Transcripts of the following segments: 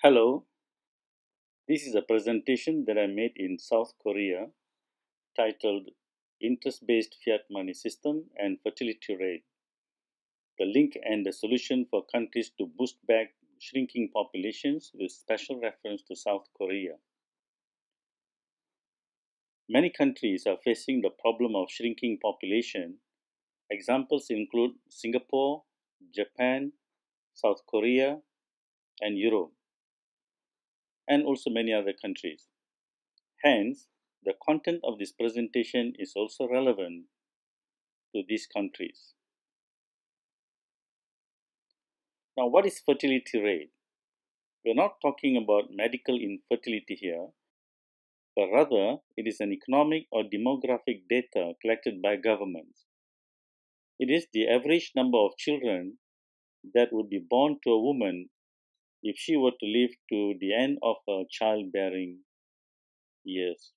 Hello, this is a presentation that I made in South Korea titled Interest-Based Fiat Money System and Fertility Rate, the link and the solution for countries to boost back shrinking populations with special reference to South Korea. Many countries are facing the problem of shrinking population. Examples include Singapore, Japan, South Korea, and Europe, and also many other countries. Hence, the content of this presentation is also relevant to these countries. Now, what is fertility rate? We're not talking about medical infertility here, but rather it is an economic or demographic data collected by governments. It is the average number of children that would be born to a woman if she were to live to the end of her childbearing years.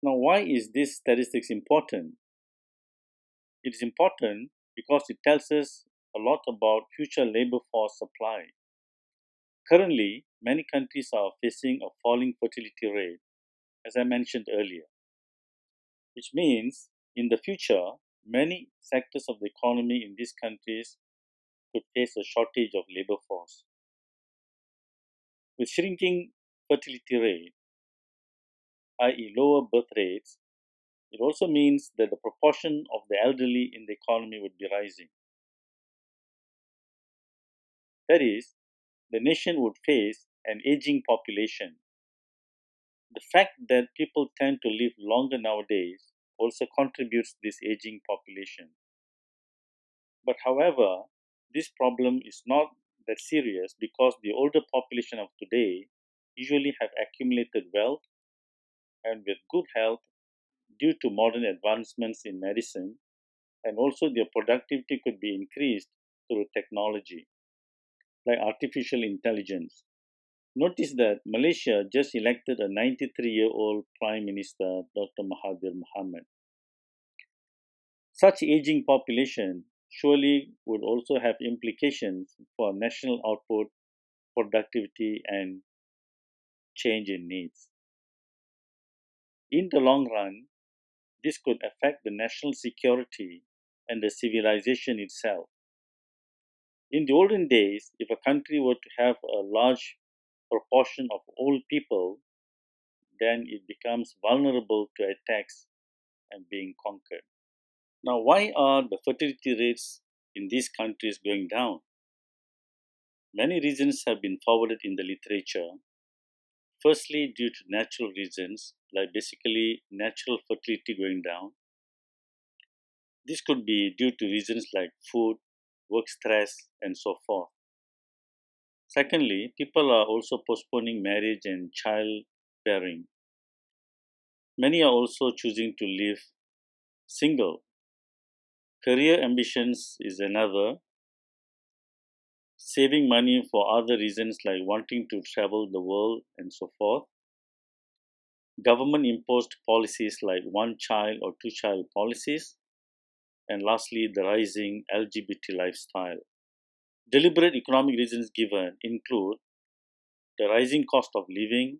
Now, why is this statistics important? It is important because it tells us a lot about future labor force supply. Currently, many countries are facing a falling fertility rate, as I mentioned earlier, which means in the future, many sectors of the economy in these countries could face a shortage of labor force. With shrinking fertility rate, i.e., lower birth rates, it also means that the proportion of the elderly in the economy would be rising. That is, the nation would face an aging population. The fact that people tend to live longer nowadays also contributes to this aging population. But however, this problem is not that serious because the older population of today usually have accumulated wealth and with good health due to modern advancements in medicine, and also their productivity could be increased through technology like artificial intelligence. Notice that Malaysia just elected a 93-year-old Prime Minister, Dr. Mahathir Mohamad. Such aging population surely would also have implications for national output, productivity, and change in needs. In the long run, this could affect the national security and the civilization itself. In the olden days, if a country were to have a large proportion of old people, then it becomes vulnerable to attacks and being conquered. Now, why are the fertility rates in these countries going down? Many reasons have been forwarded in the literature. Firstly, due to natural reasons, like basically natural fertility going down. This could be due to reasons like food, work stress, and so forth. Secondly, people are also postponing marriage and childbearing. Many are also choosing to live single. Career ambitions is another. Saving money for other reasons like wanting to travel the world and so forth. Government imposed policies like one child or two child policies. And lastly, the rising LGBT lifestyle. Deliberate economic reasons given include the rising cost of living.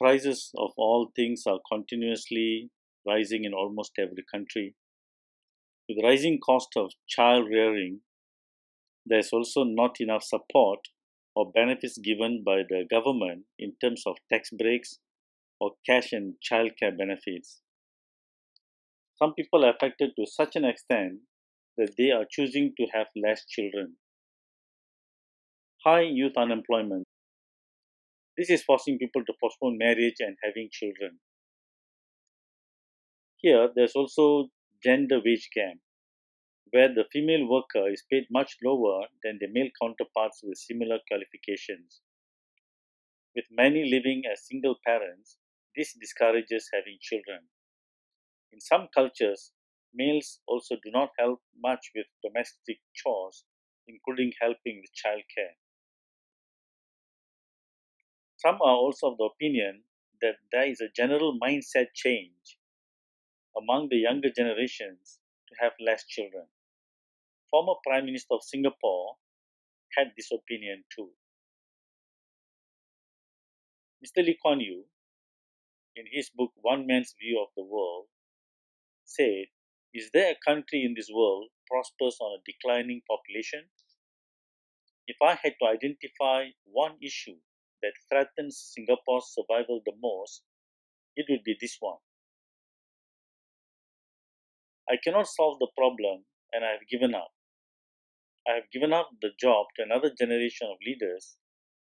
Prices of all things are continuously rising in almost every country. With rising cost of child rearing, there is also not enough support or benefits given by the government in terms of tax breaks or cash and childcare benefits. Some people are affected to such an extent that they are choosing to have less children. High youth unemployment. This is forcing people to postpone marriage and having children. Here, there's also gender wage gap, where the female worker is paid much lower than the male counterparts with similar qualifications. With many living as single parents, this discourages having children. In some cultures, males also do not help much with domestic chores, including helping with childcare. Some are also of the opinion that there is a general mindset change among the younger generations to have less children. Former Prime Minister of Singapore, had this opinion too. Mr. Lee Kuan Yew, in his book One Man's View of the World, said, "Is there a country in this world prospers on a declining population? If I had to identify one issue that threatens Singapore's survival the most, it would be this one. I cannot solve the problem and I have given up. I have given up the job to another generation of leaders.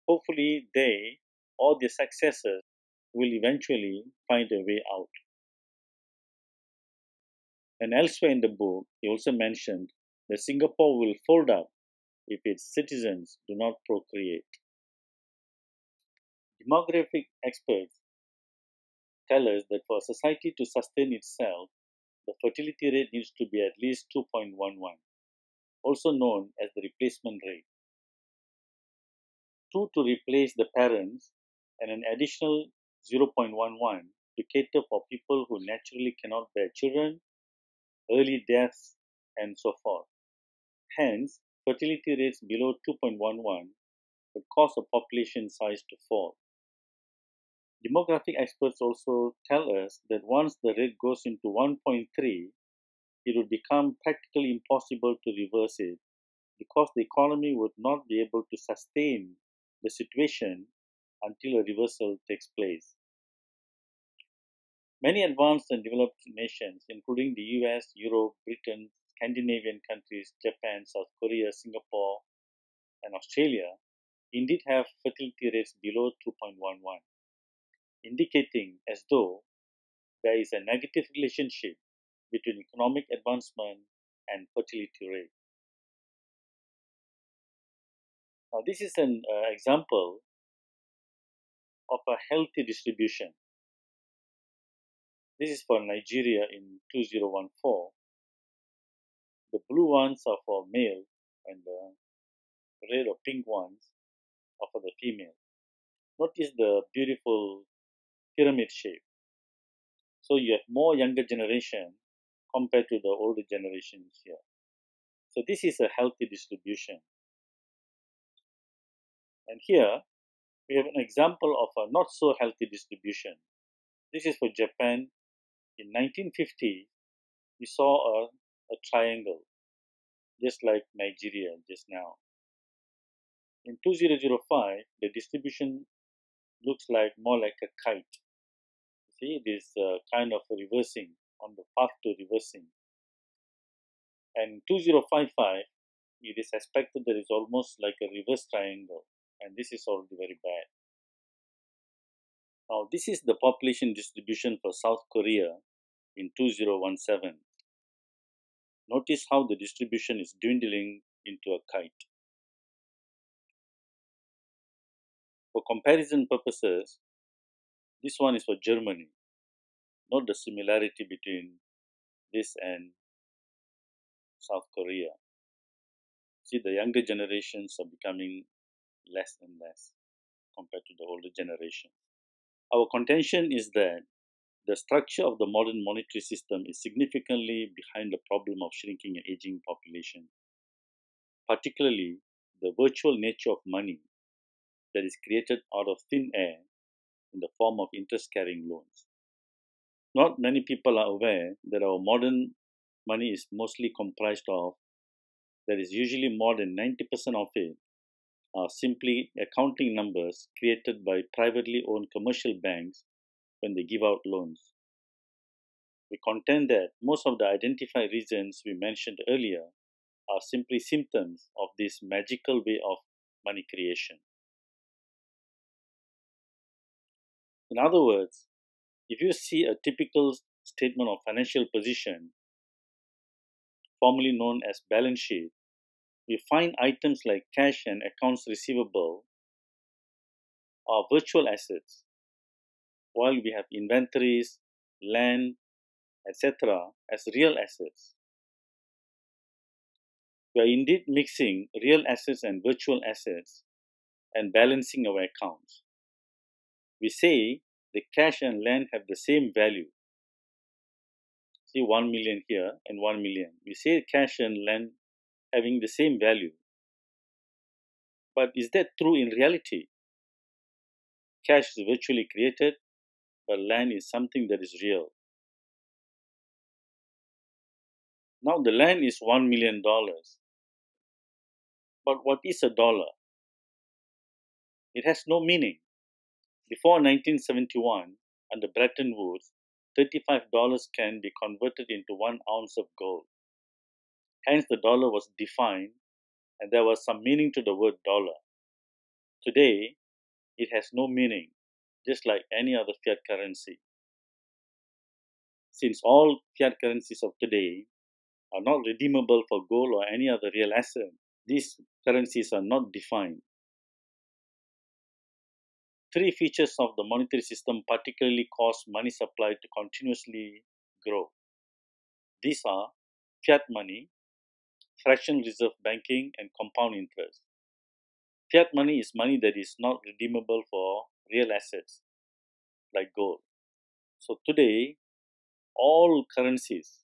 Hopefully, they or their successors will eventually find a way out." And elsewhere in the book, he also mentioned that Singapore will fold up if its citizens do not procreate. Demographic experts tell us that for a society to sustain itself, the fertility rate needs to be at least 2.11, also known as the replacement rate. 2 to replace the parents, and an additional 0.11 to cater for people who naturally cannot bear children, early deaths, and so forth. Hence, fertility rates below 2.11 would cause a population size to fall. Demographic experts also tell us that once the rate goes into 1.3, it would become practically impossible to reverse it because the economy would not be able to sustain the situation until a reversal takes place. Many advanced and developed nations, including the US, Europe, Britain, Scandinavian countries, Japan, South Korea, Singapore, and Australia, indeed have fertility rates below 2.11, indicating as though there is a negative relationship between economic advancement and fertility rate. Now, this is an example of a healthy distribution. This is for Nigeria in 2014. The blue ones are for male and the red or pink ones are for the female. Notice the beautiful pyramid shape. So you have more younger generation compared to the older generations here. So this is a healthy distribution. And here we have an example of a not so healthy distribution. This is for Japan. In 1950, we saw a triangle, just like Nigeria just now. In 2005, the distribution looks like more like a kite. See, it is kind of reversing on the path to reversing. And 2055, it is expected that it's almost like a reverse triangle, and this is already very bad. Now, this is the population distribution for South Korea in 2017. Notice how the distribution is dwindling into a kite. For comparison purposes, this one is for Germany. Note the similarity between this and South Korea. See, the younger generations are becoming less and less compared to the older generations. Our contention is that the structure of the modern monetary system is significantly behind the problem of shrinking and aging population, particularly the virtual nature of money that is created out of thin air in the form of interest-carrying loans. Not many people are aware that our modern money is mostly comprised of, that is usually more than 90% of it, are simply accounting numbers created by privately owned commercial banks when they give out loans. We contend that most of the identified reasons we mentioned earlier are simply symptoms of this magical way of money creation. In other words, if you see a typical statement of financial position, formerly known as balance sheet, we find items like cash and accounts receivable are virtual assets, while we have inventories, land, etc. as real assets. We are indeed mixing real assets and virtual assets and balancing our accounts. We say the cash and land have the same value. See 1 million here and 1 million. We say cash and land having the same value. But is that true in reality? Cash is virtually created, but land is something that is real. Now the land is $1 million. But what is a dollar? It has no meaning. Before 1971, under Bretton Woods, $35 can be converted into 1 ounce of gold. Hence, the dollar was defined and there was some meaning to the word dollar. Today, it has no meaning, just like any other fiat currency. Since all fiat currencies of today are not redeemable for gold or any other real asset, these currencies are not defined. Three features of the monetary system particularly cause money supply to continuously grow. These are fiat money, fractional reserve banking, and compound interest. Fiat money is money that is not redeemable for real assets like gold. So today, all currencies,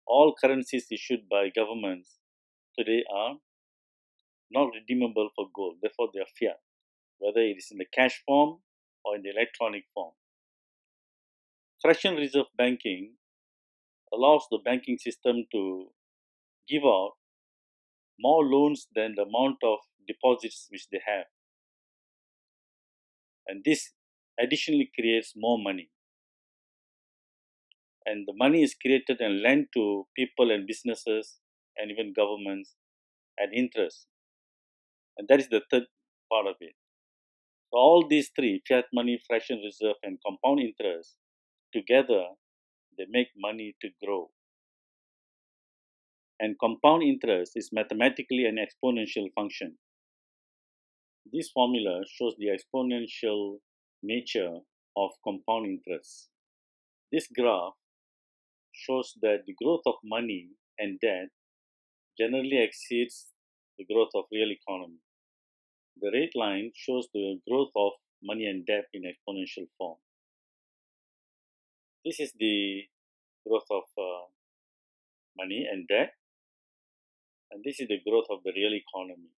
all currencies issued by governments today are not redeemable for gold. Therefore, they are fiat, whether it is in the cash form or in the electronic form. Fractional reserve banking allows the banking system to give out more loans than the amount of deposits which they have. And this additionally creates more money. And the money is created and lent to people and businesses and even governments at interest. And that is the third part of it. So all these three, fiat money, fractional reserve, and compound interest, together they make money to grow. And compound interest is mathematically an exponential function. This formula shows the exponential nature of compound interest. This graph shows that the growth of money and debt generally exceeds the growth of real economy. The red line shows the growth of money and debt in exponential form. This is the growth of money and debt, and this is the growth of the real economy.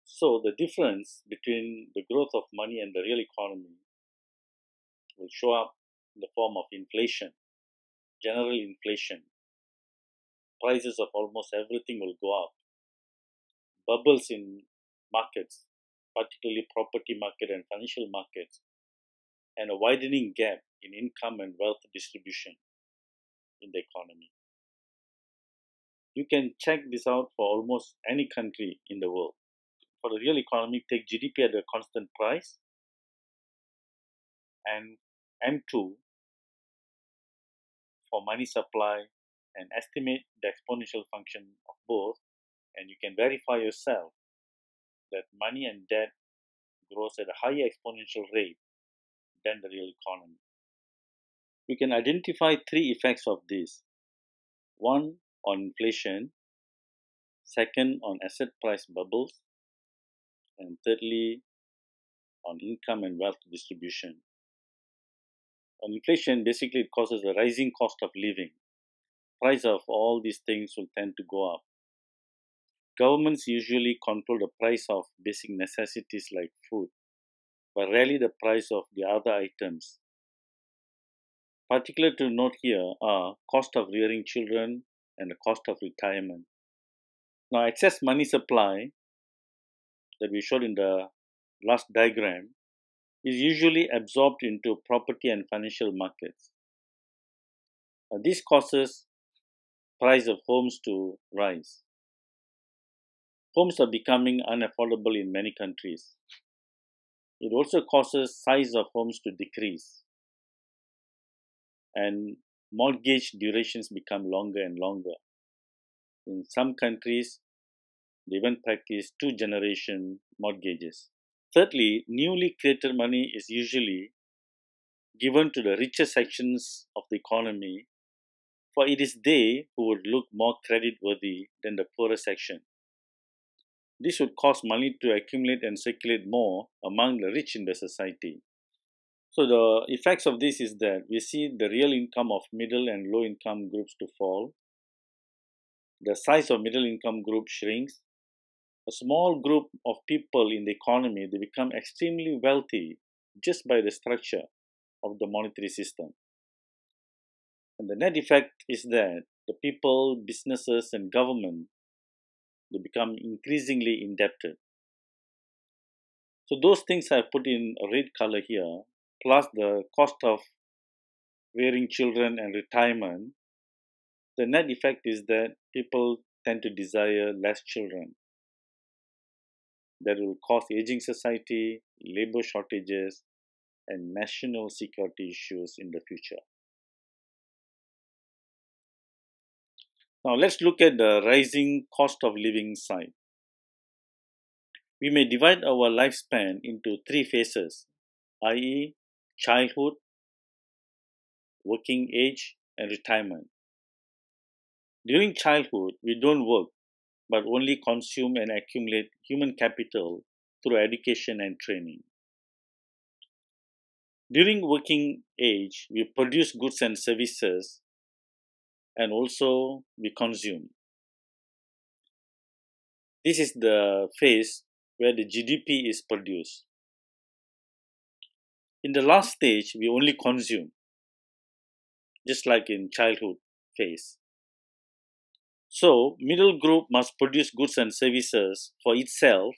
So the difference between the growth of money and the real economy will show up in the form of inflation, general inflation. Prices of almost everything will go up. Bubbles in markets, particularly property market and financial markets, and a widening gap in income and wealth distribution in the economy. You can check this out for almost any country in the world. For the real economy, take GDP at a constant price and M2 for money supply and estimate the exponential function of both, and you can verify yourself that money and debt grows at a higher exponential rate than the real economy. We can identify three effects of this. One, on inflation, second, on asset price bubbles, and thirdly, on income and wealth distribution. On inflation, basically it causes a rising cost of living. Price of all these things will tend to go up. Governments usually control the price of basic necessities like food, but rarely the price of the other items. Particular to note here are cost of rearing children and the cost of retirement. Now, excess money supply that we showed in the last diagram is usually absorbed into property and financial markets. This causes price of homes to rise. Homes are becoming unaffordable in many countries. It also causes size of homes to decrease, and mortgage durations become longer and longer. In some countries, they even practice two-generation mortgages. Thirdly, newly created money is usually given to the richer sections of the economy, for it is they who would look more credit-worthy than the poorer section. This would cause money to accumulate and circulate more among the rich in the society. So the effects of this is that we see the real income of middle and low income groups to fall. The size of middle income group shrinks A small group of people in the economy, they become extremely wealthy just by the structure of the monetary system. And the net effect is that the people, businesses, and government, they become increasingly indebted. So those things I put in a red color here, plus the cost of rearing children and retirement, the net effect is that people tend to desire less children. That will cause aging society, labor shortages, and national security issues in the future. Now let's look at the rising cost of living side. We may divide our lifespan into three phases, i.e., childhood, working age, and retirement. During childhood, we don't work but only consume and accumulate human capital through education and training. During working age, we produce goods and services and also we consume. This is the phase where the GDP is produced. In the last stage, we only consume, just like in childhood phase. So, middle group must produce goods and services for itself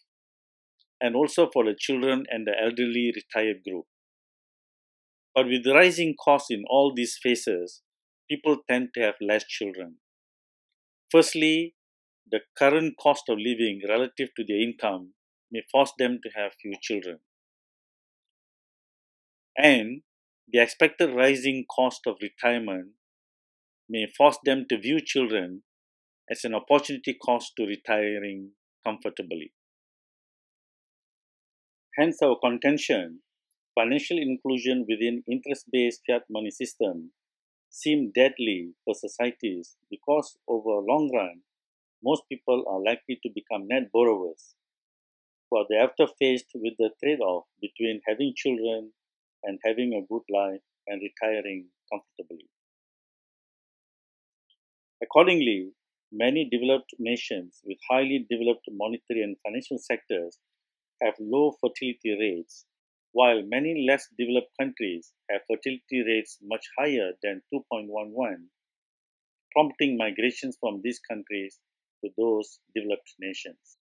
and also for the children and the elderly retired group. But with the rising costs in all these phases, people tend to have less children. Firstly, the current cost of living relative to their income may force them to have few children. And the expected rising cost of retirement may force them to view children as an opportunity cost to retiring comfortably. Hence our contention, financial inclusion within interest-based fiat money system seem deadly for societies because over a long run, most people are likely to become net borrowers who are thereafter faced with the trade-off between having children and having a good life and retiring comfortably. Accordingly, many developed nations with highly developed monetary and financial sectors have low fertility rates, while many less developed countries have fertility rates much higher than 2.11, prompting migrations from these countries to those developed nations.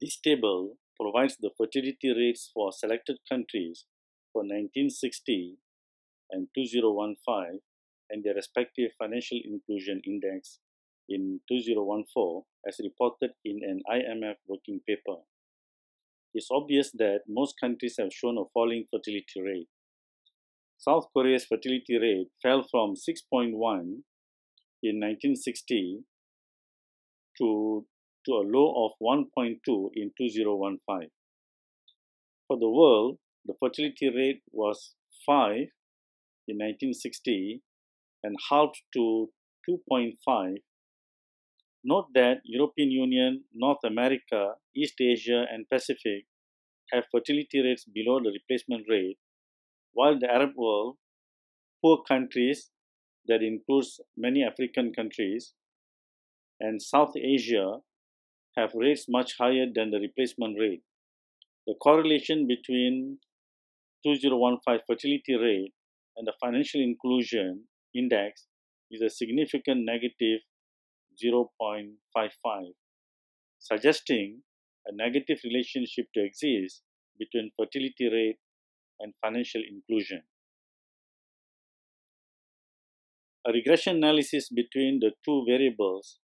This table provides the fertility rates for selected countries for 1960 and 2015 and their respective financial inclusion index in 2014 as reported in an IMF working paper. It's obvious that most countries have shown a falling fertility rate. South Korea's fertility rate fell from 6.1 in 1960 to, to a low of 1.2 in 2015. For the world, the fertility rate was 5 in 1960 and halved to 2.5. Note that European Union, North America, East Asia, and Pacific have fertility rates below the replacement rate, while the Arab world, poor countries that includes many African countries, and South Asia have rates much higher than the replacement rate. The correlation between 2015 fertility rate and the financial inclusion index is a significant negative 0.55, suggesting a negative relationship to exist between fertility rate and financial inclusion. A regression analysis between the two variables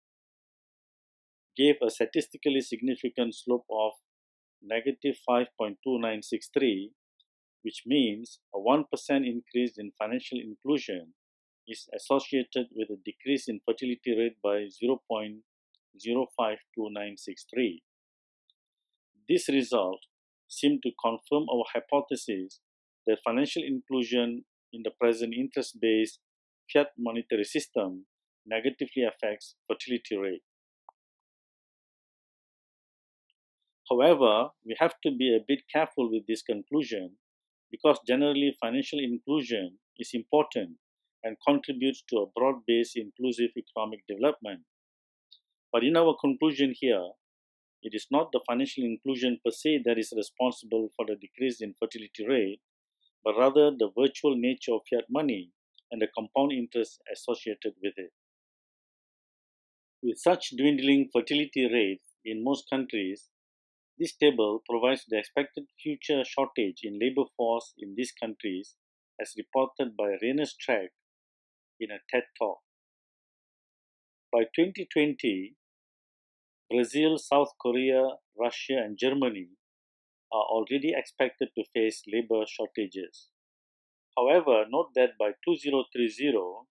gave a statistically significant slope of negative 5.2963, which means a 1% increase in financial inclusion is associated with a decrease in fertility rate by 0.052963. This result seemed to confirm our hypothesis that financial inclusion in the present interest-based fiat monetary system negatively affects fertility rate. However, we have to be a bit careful with this conclusion because generally financial inclusion is important and contributes to a broad-based inclusive economic development. But in our conclusion here, It is not the financial inclusion per se that is responsible for the decrease in fertility rate, but rather the virtual nature of fiat money and the compound interest associated with it. With such dwindling fertility rates in most countries, this table provides the expected future shortage in labor force in these countries as reported by Rainer Strack in a TED Talk. By 2020, Brazil, South Korea, Russia, and Germany are already expected to face labor shortages. However, note that by 2030,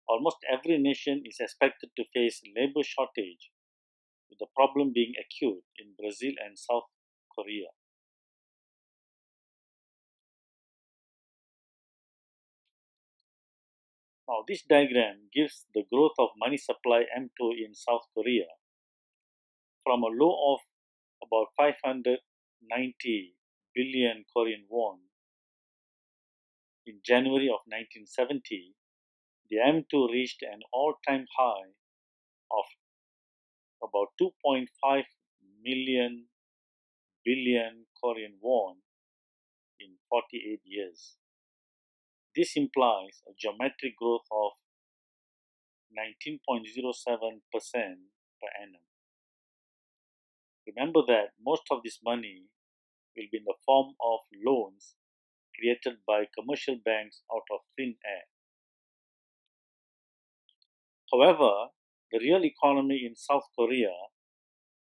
almost every nation is expected to face labor shortage, with the problem being acute in Brazil and South Korea. Now, this diagram gives the growth of money supply M2 in South Korea from a low of about 590 billion Korean won in January of 1970. The M2 reached an all-time high of about 2.5 million billion Korean won in 48 years. This implies a geometric growth of 19.07% per annum. Remember that most of this money will be in the form of loans created by commercial banks out of thin air. However, the real economy in South Korea,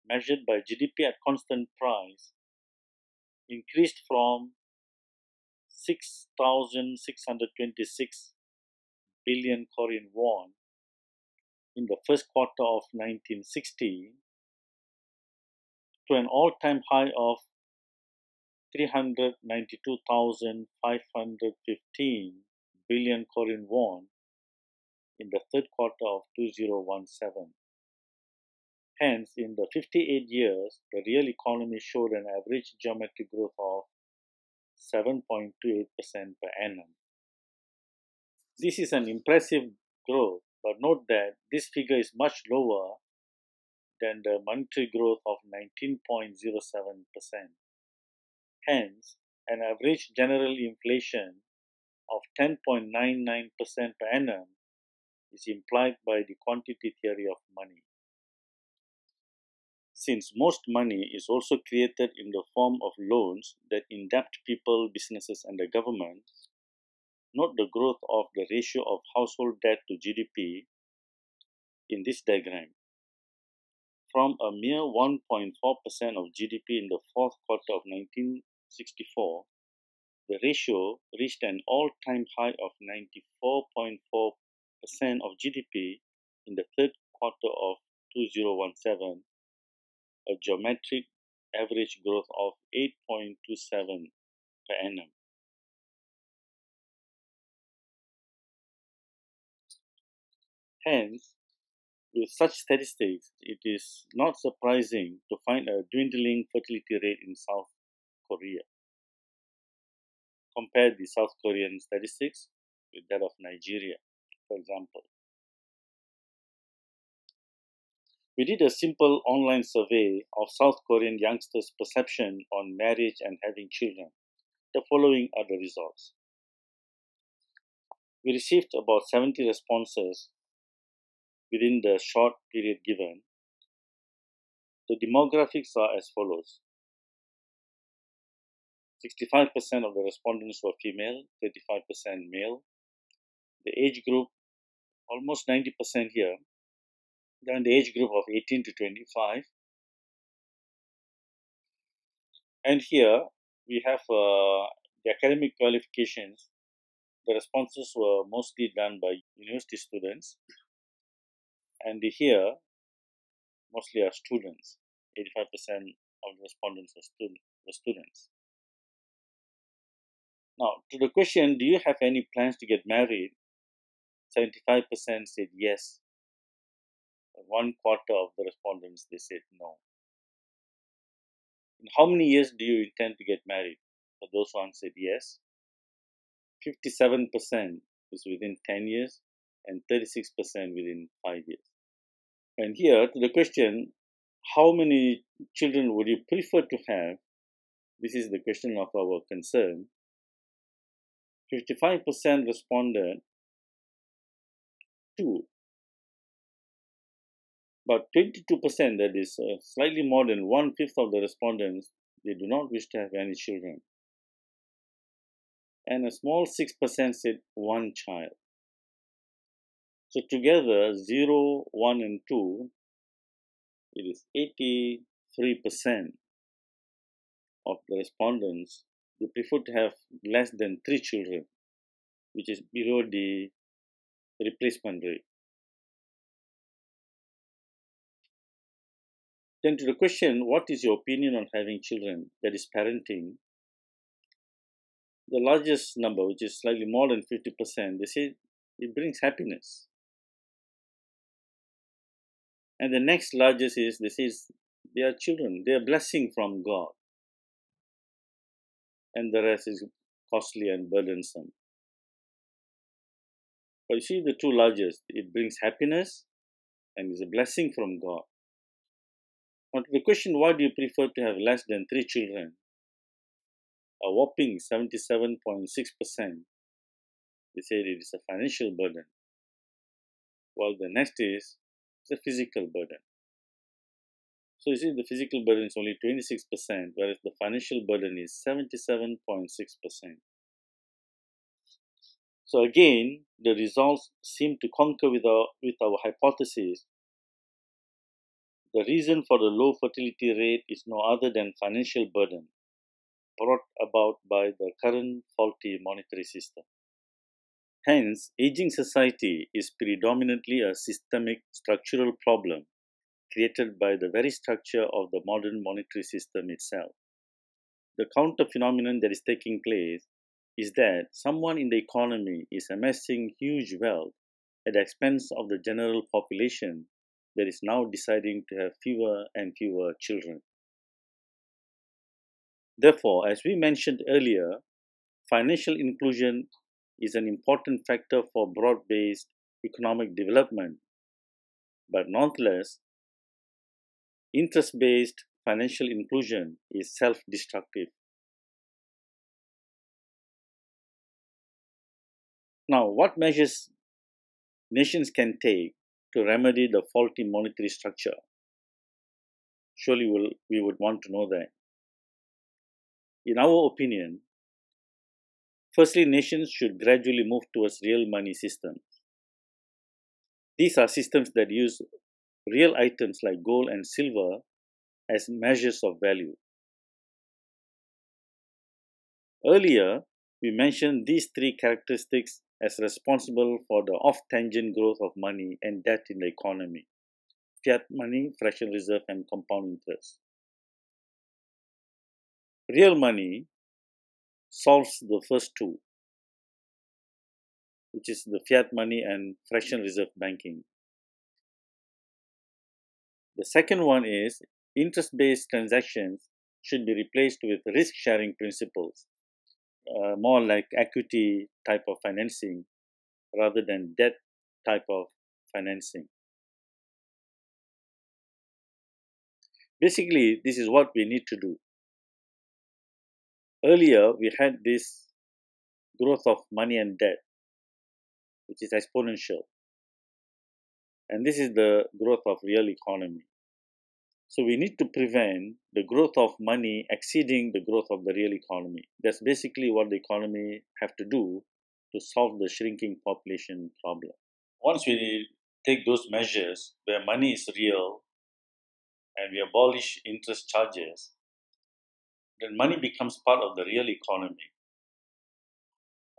measured by GDP at constant price, increased from 6,626 billion Korean won in the first quarter of 1960 to an all-time high of 392,515 billion Korean won in the third quarter of 2017. Hence, in the 58 years, the real economy showed an average geometric growth of 7.28% per annum. This is an impressive growth, but note that this figure is much lower than the monetary growth of 19.07%. Hence, an average general inflation of 10.99% per annum is implied by the quantity theory of money. Since most money is also created in the form of loans that indebt people, businesses, and the government, note the growth of the ratio of household debt to GDP in this diagram. From a mere 1.4% of GDP in the fourth quarter of 1964, the ratio reached an all-time high of 94.4% of GDP in the third quarter of 2017, a geometric average growth of 8.27 per annum. Hence, with such statistics, it is not surprising to find a dwindling fertility rate in South Korea. Compare the South Korean statistics with that of Nigeria, for example. We did a simple online survey of South Korean youngsters' perception on marriage and having children. The following are the results. We received about 70 responses within the short period given. The demographics are as follows. 65% of the respondents were female, 35% male. The age group, almost 90% here, they're in the age group of 18 to 25. And here we have the academic qualifications. The responses were mostly done by university students. And here, mostly are students. 85% of the respondents were students. Now, to the question, do you have any plans to get married? 75% said yes. 1/4 of the respondents, they said no. In how many years do you intend to get married? For those who answered yes, 57% is within 10 years and 36% within 5 years. And here, to the question, How many children would you prefer to have? This is the question of our concern. 55% responded two, but 22%, that is slightly more than one-fifth of the respondents, they do not wish to have any children. And a small 6% said one child. So together, 0, 1, and 2, it is 83% of the respondents, they prefer to have less than 3 children, which is below the replacement rate. Then to the question, what is your opinion on having children, that is parenting? The largest number, which is slightly more than 50%, they say it brings happiness. And the next largest is, they say they are children, they are blessing from God. And the rest is costly and burdensome. But you see the two largest, it brings happiness and is a blessing from God. Now to the question, why do you prefer to have less than 3 children? A whopping 77.6%, they said it is a financial burden. While the next is a physical burden. So you see the physical burden is only 26%, whereas the financial burden is 77.6%. So again, the results seem to concur with our hypothesis. The reason for the low fertility rate is no other than financial burden brought about by the current faulty monetary system. Hence, aging society is predominantly a systemic structural problem created by the very structure of the modern monetary system itself. The counter phenomenon that is taking place is that someone in the economy is amassing huge wealth at the expense of the general population that is now deciding to have fewer and fewer children. Therefore, as we mentioned earlier, financial inclusion is an important factor for broad-based economic development, but nonetheless, interest-based financial inclusion is self-destructive. Now, what measures nations can take to remedy the faulty monetary structure? Surely we would want to know that. In our opinion, firstly, nations should gradually move towards real money systems. These are systems that use real items like gold and silver as measures of value. Earlier, we mentioned these three characteristics as responsible for the off-tangent growth of money and debt in the economy: fiat money, fractional reserve, and compound interest. Real money solves the first two, which is the fiat money and fractional reserve banking. The second one is interest-based transactions should be replaced with risk-sharing principles, more like equity type of financing rather than debt type of financing. Basically, this is what we need to do. Earlier, we had this growth of money and debt, which is exponential. And this is the growth of real economy. So we need to prevent the growth of money exceeding the growth of the real economy. That's basically what the economy have to do to solve the shrinking population problem. Once we take those measures where money is real and we abolish interest charges, then money becomes part of the real economy.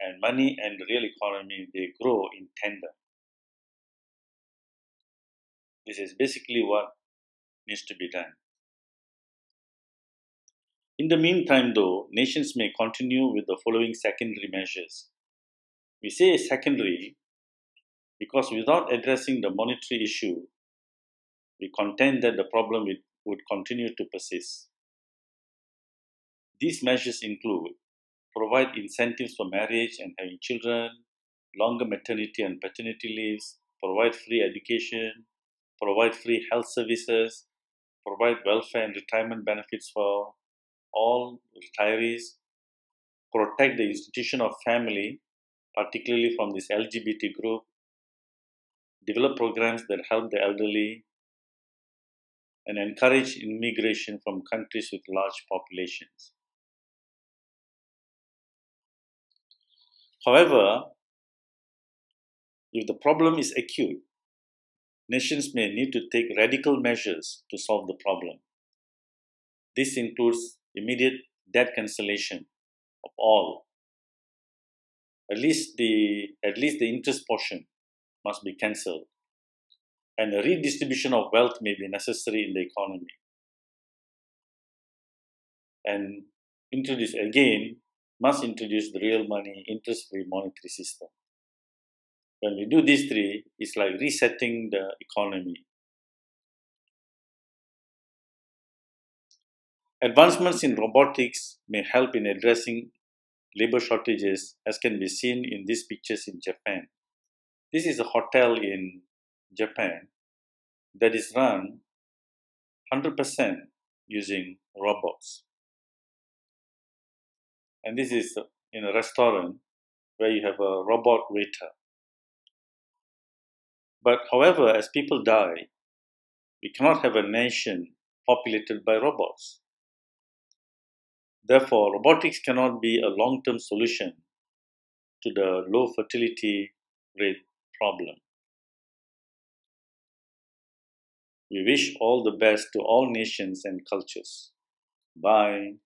And money and the real economy, they grow in tandem. This is basically what needs to be done. In the meantime, though, nations may continue with the following secondary measures. We say secondary because without addressing the monetary issue, we contend that the problem would continue to persist. These measures include provide incentives for marriage and having children, longer maternity and paternity leaves, provide free education, provide free health services, provide welfare and retirement benefits for all retirees, protect the institution of family, particularly from this LGBT group, develop programs that help the elderly, and encourage immigration from countries with large populations. However, if the problem is acute, nations may need to take radical measures to solve the problem. This includes immediate debt cancellation of all. At least the interest portion must be cancelled, and a redistribution of wealth may be necessary in the economy. And must introduce the real money, interest-free monetary system. When we do these three, it's like resetting the economy. Advancements in robotics may help in addressing labor shortages, as can be seen in these pictures in Japan. This is a hotel in Japan that is run 100% using robots. And this is in a restaurant where you have a robot waiter. But however, as people die, we cannot have a nation populated by robots. Therefore, robotics cannot be a long-term solution to the low fertility rate problem. We wish all the best to all nations and cultures. Bye.